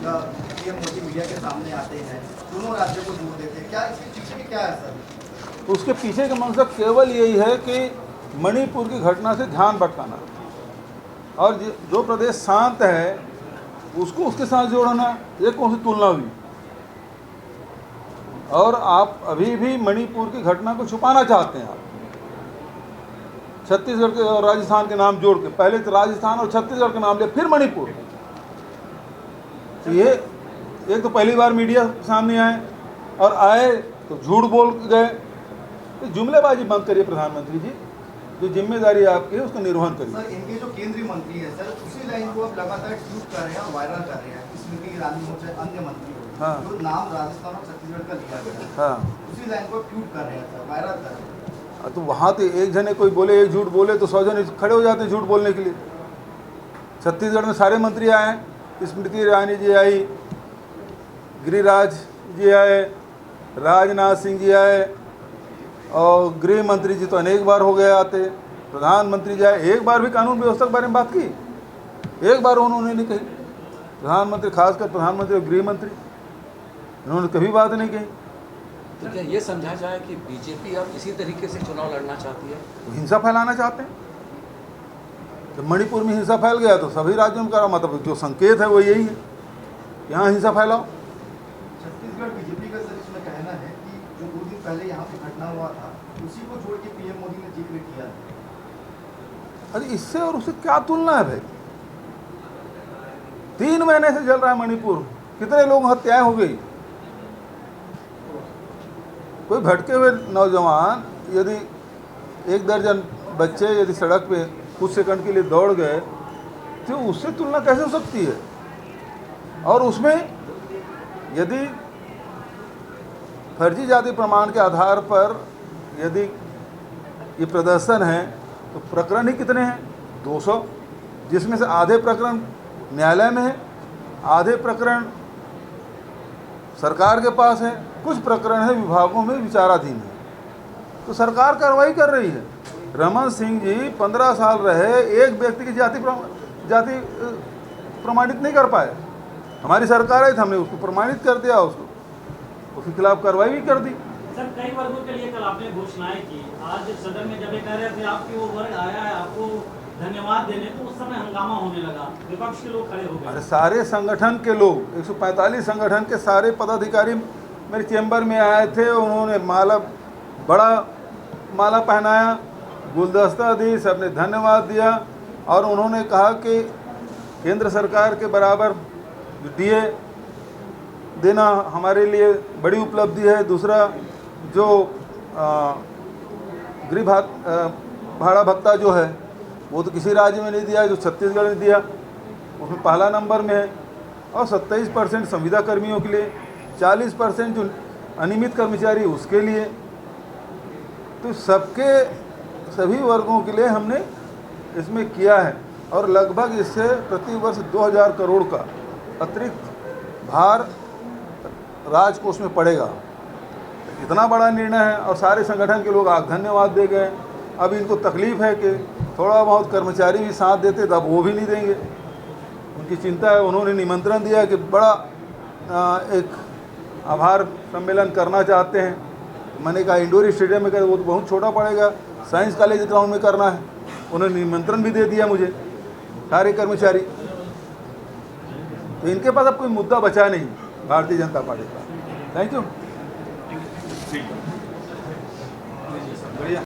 PM Modi media के सामने आते हैं, दोनों राज्यों को जोड़ देते हैं, क्या इसके पीछे क्या है सर? उसके पीछे का मकसद केवल यही है कि मणिपुर की घटना से ध्यान भटकाना और जो प्रदेश शांत है उसको उसके साथ जोड़ना। ये कौन सी तुलना हुई? और आप अभी भी मणिपुर की घटना को छुपाना चाहते हैं। आप छत्तीसगढ़ के और राजस्थान के नाम जोड़ के, पहले तो राजस्थान और छत्तीसगढ़ का नाम लिया, फिर मणिपुर। तो ये एक तो पहली बार मीडिया सामने आए और आए तो झूठ बोल गए। तो जुमलेबाजी बंद करिए प्रधानमंत्री जी, जो जिम्मेदारी आपकी है उसका निर्वहन करिए। सर, इनके जो केंद्रीय मंत्री है सर, उसी लाइन को अब लगातार ट्वीट कर रहे हैं और वायरल कर रहे हैं। स्मृति ईरानी हो चाहे अन्य मंत्री हो, हाँ। जो नाम राजस्थान और छत्तीसगढ़ का लिया गया है, हाँ, उसी लाइन को ट्वीट कर रहे हैं सर, वायरल कर रहे हैं। तो वहाँ तो एक जने कोई बोले, एक झूठ बोले तो 100 जने खड़े हो जाते हैं झूठ बोलने के लिए। छत्तीसगढ़ में सारे मंत्री आए हैं, स्मृति ईरानी जी आई, गिरिराज जी आए, राजनाथ सिंह जी आए और गृह मंत्री जी तो अनेक बार हो गए आते। प्रधानमंत्री जी आए, एक बार भी कानून व्यवस्था के बारे में बात की? एक बार उन्होंने नहीं कही। प्रधानमंत्री, खासकर प्रधानमंत्री और गृह मंत्री, इन्होंने कभी बात नहीं कही। तो क्या ये समझा जाए कि बीजेपी अब इसी तरीके से चुनाव लड़ना चाहती है? तो हिंसा फैलाना चाहते हैं। जब मणिपुर में हिंसा फैल गया तो सभी राज्यों में करा, मतलब जो संकेत है वो यही है, यहाँ हिंसा फैलाओ। छत्तीसगढ़ बीजेपी का सर इसमें कहना है कि जो 2 दिन पहले यहाँ पे घटना हुआ था, उसी को जोड़ के पीएम मोदी ने जिक्र किया। अरे इससे और उससे क्या तुलना है भाई? 3 महीने से जल रहा है मणिपुर, कितने लोग हत्याएं हो गई। कोई भटके हुए नौजवान, यदि 1 दर्जन बच्चे यदि सड़क पे कुछ सेकंड के लिए दौड़ गए तो उससे तुलना कैसे हो सकती है? और उसमें यदि फर्जी जाति प्रमाण के आधार पर यदि ये प्रदर्शन है तो प्रकरण ही कितने हैं? 200, जिसमें से आधे प्रकरण न्यायालय में है, आधे प्रकरण सरकार के पास है, कुछ प्रकरण है विभागों में विचाराधीन है। तो सरकार कार्रवाई कर रही है। रमन सिंह जी 15 साल रहे, एक व्यक्ति की जाति प्रमाणित नहीं कर पाए। हमारी सरकार आई तो हमने उसको प्रमाणित कर दिया, उसके खिलाफ कार्रवाई भी कर दी। सर, कई वर्गों के लिए कल आपने घोषणाएं की। आज सदन में जब ये कह रहे थे आपकी वो वर्ग आया है आपको धन्यवाद देने, तो उस समय हंगामा होने लगा, विपक्ष के लोग खड़े हो गए। अरे सारे संगठन के लोग, 145 संगठन के सारे पदाधिकारी मेरे चेंबर में आए थे। उन्होंने बड़ा माला पहनाया, गुलदस्ता दी, सबने धन्यवाद दिया और उन्होंने कहा कि केंद्र सरकार के बराबर डीए देना हमारे लिए बड़ी उपलब्धि है। दूसरा, जो गृह भाड़ा भत्ता जो है वो तो किसी राज्य में नहीं दिया, जो छत्तीसगढ़ ने दिया उसमें पहला नंबर में है। और 27% संविदा कर्मियों के लिए, 40% जो अनियमित कर्मचारी उसके लिए। तो सभी वर्गों के लिए हमने इसमें किया है और लगभग इससे प्रति वर्ष 2000 करोड़ का अतिरिक्त भार राजकोष में पड़ेगा। इतना बड़ा निर्णय है और सारे संगठन के लोग धन्यवाद दे गए। अब इनको तकलीफ़ है कि थोड़ा बहुत कर्मचारी भी साथ देते तो अब वो भी नहीं देंगे। उनकी चिंता है। उन्होंने निमंत्रण दिया कि बड़ा एक आभार सम्मेलन करना चाहते हैं। मैंने कहा इंडोर स्टेडियम में, वो तो बहुत छोटा पड़ेगा, साइंस कॉलेज ग्राउंड में करना है। उन्होंने निमंत्रण भी दे दिया मुझे, सारे कर्मचारी। तो इनके पास अब कोई मुद्दा बचा नहीं भारतीय जनता पार्टी का। Thank you. बढ़िया।